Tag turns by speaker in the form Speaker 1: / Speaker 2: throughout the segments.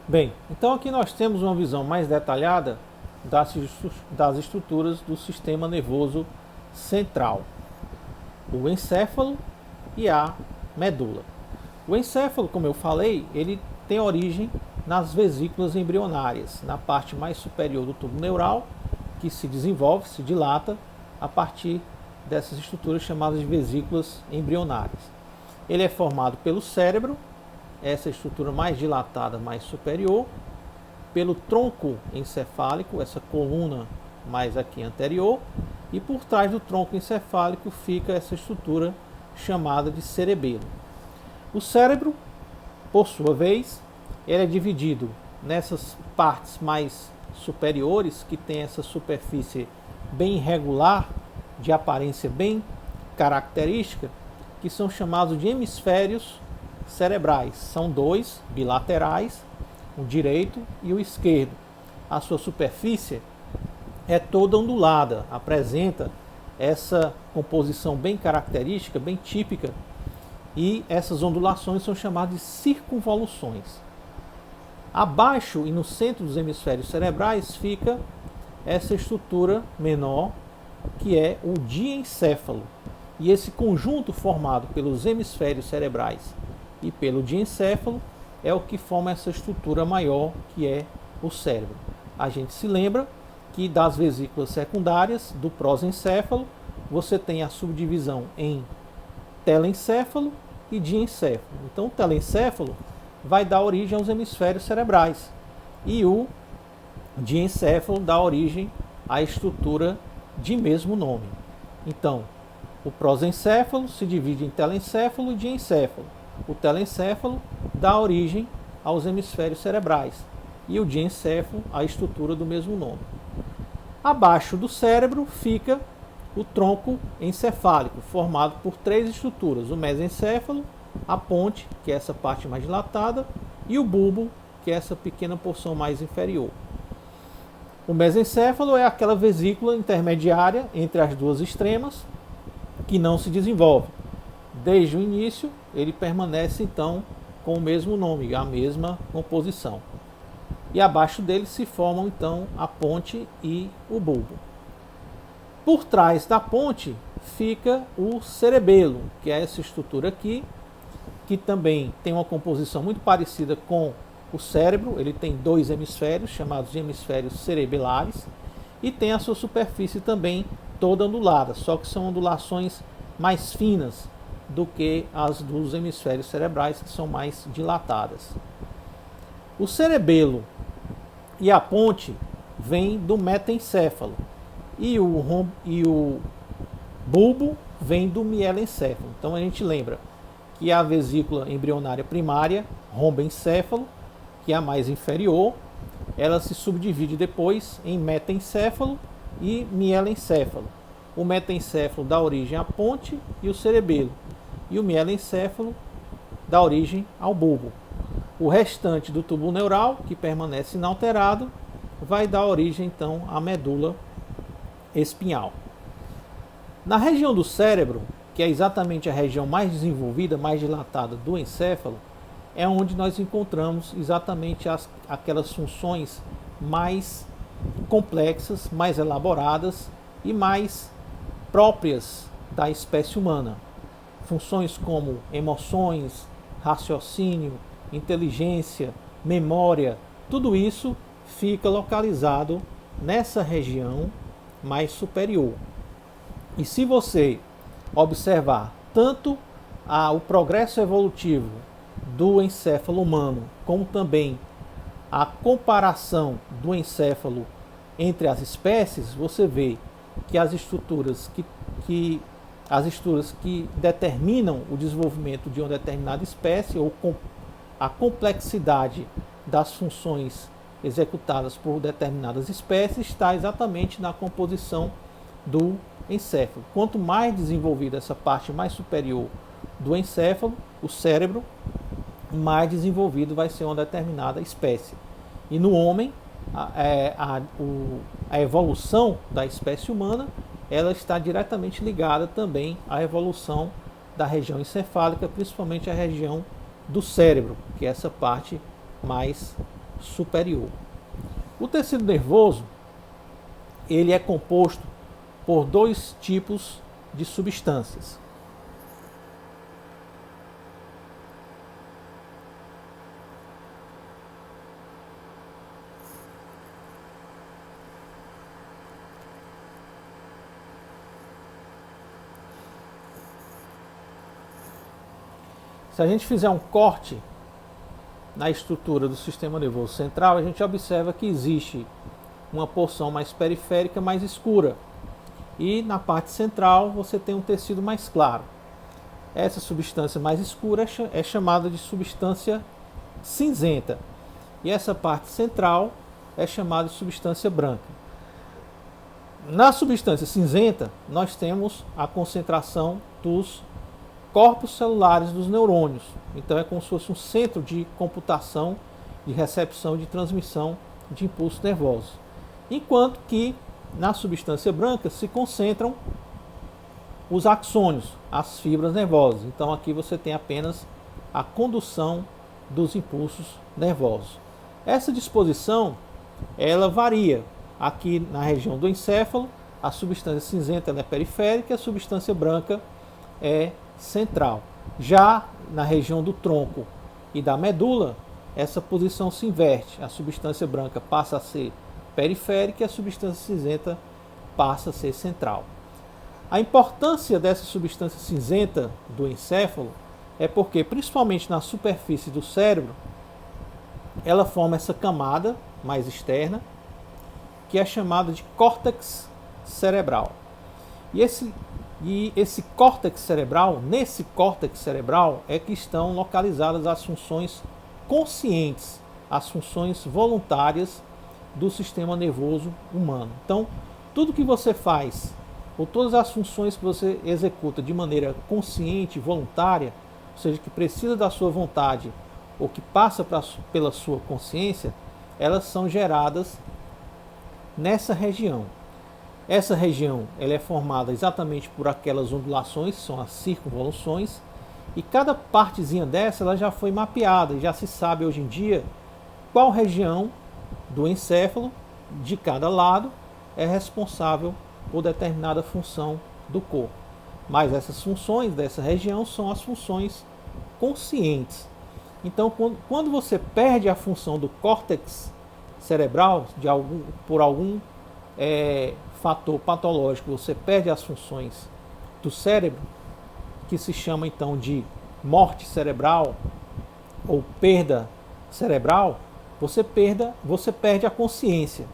Speaker 1: Bem, então aqui nós temos uma visão mais detalhada das estruturas do sistema nervoso central, o encéfalo e a medula. O encéfalo, como eu falei, ele tem origem nas vesículas embrionárias, na parte mais superior do tubo neural, que se desenvolve, se dilata a partir dessas estruturas chamadas de vesículas embrionárias. Ele é formado pelo cérebro, essa estrutura mais dilatada, mais superior, pelo tronco encefálico, essa coluna mais aqui anterior, e por trás do tronco encefálico fica essa estrutura chamada de cerebelo. O cérebro, por sua vez, ele é dividido nessas partes mais superiores, que tem essa superfície bem irregular, de aparência bem característica, que são chamados de hemisférios cerebrais. São dois bilaterais, o direito e o esquerdo. A sua superfície é toda ondulada, apresenta essa composição bem característica, bem típica, e essas ondulações são chamadas de circunvoluções. Abaixo e no centro dos hemisférios cerebrais fica essa estrutura menor, que é o diencéfalo. E esse conjunto formado pelos hemisférios cerebrais e pelo diencéfalo é o que forma essa estrutura maior, que é o cérebro. A gente se lembra que das vesículas secundárias do prosencéfalo você tem a subdivisão em telencéfalo e diencéfalo. Então o telencéfalo vai dar origem aos hemisférios cerebrais e o diencéfalo dá origem à estrutura de mesmo nome. Então, o prosencéfalo se divide em telencéfalo e diencéfalo. O telencéfalo dá origem aos hemisférios cerebrais e o diencéfalo à estrutura do mesmo nome. Abaixo do cérebro fica o tronco encefálico, formado por três estruturas: o mesencéfalo, a ponte, que é essa parte mais dilatada, e o bulbo, que é essa pequena porção mais inferior. O mesencéfalo é aquela vesícula intermediária entre as duas extremas que não se desenvolve. Desde o início, ele permanece então com o mesmo nome, a mesma composição. E abaixo dele se formam então a ponte e o bulbo. Por trás da ponte fica o cerebelo, que é essa estrutura aqui, que também tem uma composição muito parecida com o cérebro. Ele tem dois hemisférios, chamados de hemisférios cerebelares, e tem a sua superfície também toda ondulada, só que são ondulações mais finas do que as dos hemisférios cerebrais, que são mais dilatadas. O cerebelo e a ponte vêm do metencéfalo e o bulbo vem do mielencéfalo. Então a gente lembra que a vesícula embrionária primária, rombencéfalo, que é a mais inferior, ela se subdivide depois em metencéfalo e mielencéfalo. O metencéfalo dá origem à ponte e o cerebelo, e o mielencéfalo dá origem ao bulbo. O restante do tubo neural, que permanece inalterado, vai dar origem então à medula espinhal. Na região do cérebro, que é exatamente a região mais desenvolvida, mais dilatada do encéfalo, é onde nós encontramos exatamente aquelas funções mais complexas, mais elaboradas e mais próprias da espécie humana. Funções como emoções, raciocínio, inteligência, memória, tudo isso fica localizado nessa região mais superior. E se você observar tanto o progresso evolutivo do encéfalo humano, como também a comparação do encéfalo entre as espécies, você vê que as estruturas que determinam o desenvolvimento de uma determinada espécie, ou a complexidade das funções executadas por determinadas espécies, está exatamente na composição do encéfalo. Quanto mais desenvolvida essa parte mais superior do encéfalo, o cérebro, mais desenvolvido vai ser uma determinada espécie. E no homem, a evolução da espécie humana, ela está diretamente ligada também à evolução da região encefálica, principalmente a região do cérebro, que é essa parte mais superior. O tecido nervoso, ele é composto por dois tipos de substâncias. Se a gente fizer um corte na estrutura do sistema nervoso central, a gente observa que existe uma porção mais periférica, mais escura, e na parte central você tem um tecido mais claro. Essa substância mais escura é chamada de substância cinzenta, e essa parte central é chamada de substância branca. Na substância cinzenta, nós temos a concentração dos corpos celulares dos neurônios. Então é como se fosse um centro de computação, de recepção, de transmissão de impulsos nervosos. Enquanto que na substância branca se concentram os axônios, as fibras nervosas. Então aqui você tem apenas a condução dos impulsos nervosos. Essa disposição, ela varia. Aqui na região do encéfalo, a substância cinzenta é periférica, a substância branca é central. Já na região do tronco e da medula, essa posição se inverte. A substância branca passa a ser periférica e a substância cinzenta passa a ser central. A importância dessa substância cinzenta do encéfalo é porque, principalmente na superfície do cérebro, ela forma essa camada mais externa, que é chamada de córtex cerebral. E esse córtex cerebral, nesse córtex cerebral é que estão localizadas as funções conscientes, as funções voluntárias do sistema nervoso humano. Então, tudo que você faz, ou todas as funções que você executa de maneira consciente, voluntária, ou seja, que precisa da sua vontade ou que passa pela sua consciência, elas são geradas nessa região. Essa região ela é formada exatamente por aquelas ondulações, que são as circunvoluções, e cada partezinha dessa ela já foi mapeada, e já se sabe hoje em dia qual região do encéfalo de cada lado é responsável por determinada função do corpo. Mas essas funções dessa região são as funções conscientes. Então, quando você perde a função do córtex cerebral, por algum fator patológico, você perde as funções do cérebro, que se chama então de morte cerebral ou perda cerebral, você perde a consciência.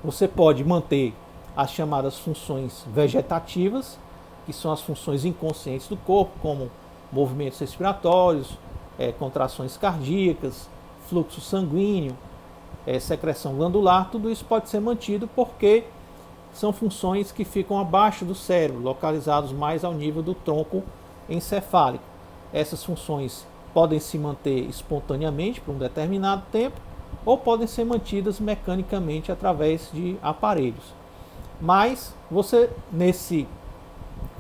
Speaker 1: Você pode manter as chamadas funções vegetativas, que são as funções inconscientes do corpo, como movimentos respiratórios, contrações cardíacas, fluxo sanguíneo, secreção glandular. Tudo isso pode ser mantido porque são funções que ficam abaixo do cérebro, localizados mais ao nível do tronco encefálico. Essas funções podem se manter espontaneamente por um determinado tempo ou podem ser mantidas mecanicamente através de aparelhos. Mas você, nesse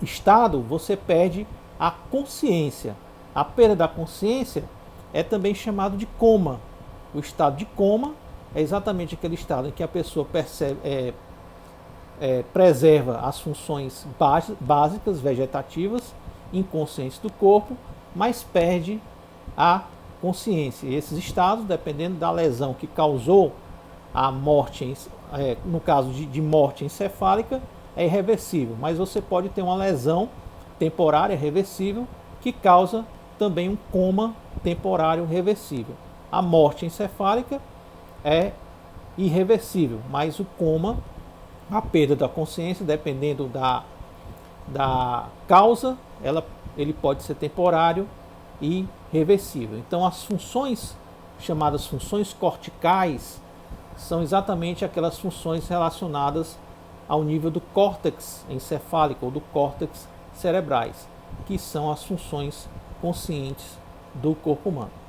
Speaker 1: estado, você perde a consciência. A perda da consciência é também chamado de coma. O estado de coma é exatamente aquele estado em que a pessoa preserva as funções básicas, vegetativas, inconscientes do corpo, mas perde a consciência. E esses estados, dependendo da lesão que causou a morte, no caso de morte encefálica, é irreversível. Mas você pode ter uma lesão temporária reversível que causa também um coma temporário reversível. A morte encefálica é irreversível, mas o coma, a perda da consciência, dependendo da causa, ele pode ser temporário e reversível. Então as funções chamadas funções corticais são exatamente aquelas funções relacionadas ao nível do córtex encefálico ou do córtex cerebrais, que são as funções conscientes do corpo humano.